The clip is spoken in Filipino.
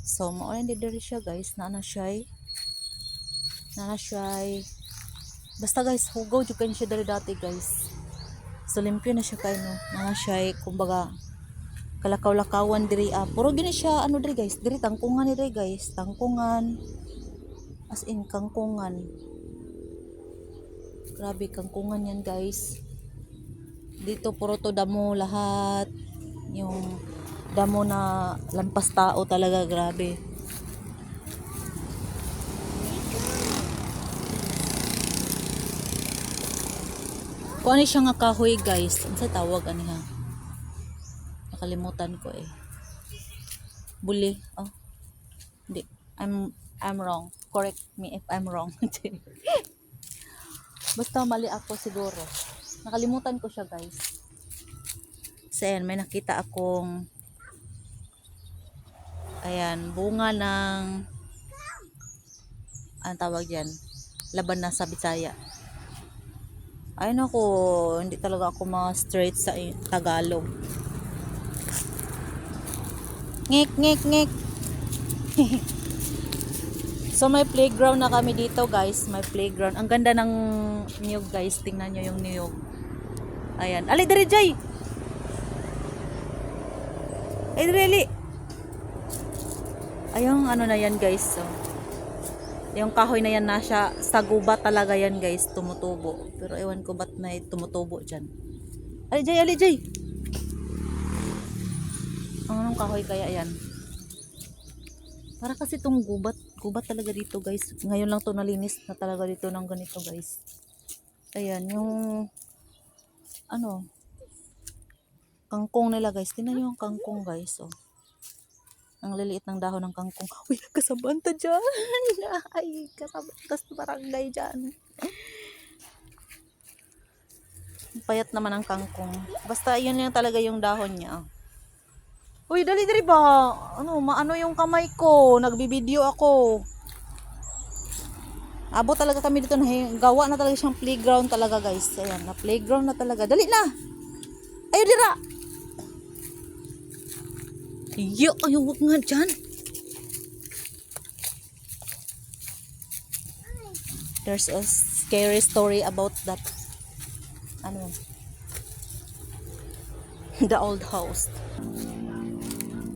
So mao na diri siya guys, na siya basta guys hugaw jud kan siya diri dati guys. So limpyo na siya kay no, na siya kumbaga kalakaw-lakawan diri puro gini siya ano diri guys, diri tangkungan diri guys, tangkungan as in kangkungan. Grabe kangkungan yan guys. Dito puro to damo lahat. Yung damo na lampas tao talaga, grabe. Kung ano siya nga kahoy guys, ano sa tawag ani ha? Nakalimutan ko eh. Buli. Oh, hindi. I'm wrong. Correct me if I'm wrong. Basta mali ako siguro. Nakalimutan ko siya guys. So ayan, may nakita akong ayan, bunga ng anong tawag yan? Laban na sa Bisaya. Ay nako, hindi talaga ako straight sa Tagalog. Ngek, ngek, ngek. So may playground na kami dito guys. May playground. Ang ganda ng niyog guys. Tingnan nyo yung niyog. Ayan. Ali, dari Jay! Ay, really? Ayong ano na yan guys. So, yung kahoy na yan nasa sa gubat talaga yan guys. Tumutubo. Pero ewan ko ba't may tumutubo dyan. Ali Jay, Ali Jay! Anong kahoy kaya yan? Para kasi itong gubat talaga dito guys. Ngayon lang to nalinis na talaga dito ng ganito guys. Ayan, yung ano, kangkong nila guys. Tingnan nyo yung kangkong guys. Oh. Ang liliit ng dahon ng kangkong. Uy, kasabanta dyan. Ay, kasabanta sa barangay dyan. Payat naman ang kangkong. Basta yun lang talaga yung dahon niya. Uy, dali ba? Ano, maano yung kamay ko? Nagbibideo ako. Abot talaga kami dito na gawa na talaga siyang playground talaga guys. Ayan, na playground na talaga. Dali na. Ayo dira. Ayo wag nga dyan. There's a scary story about that. Ano? The old house.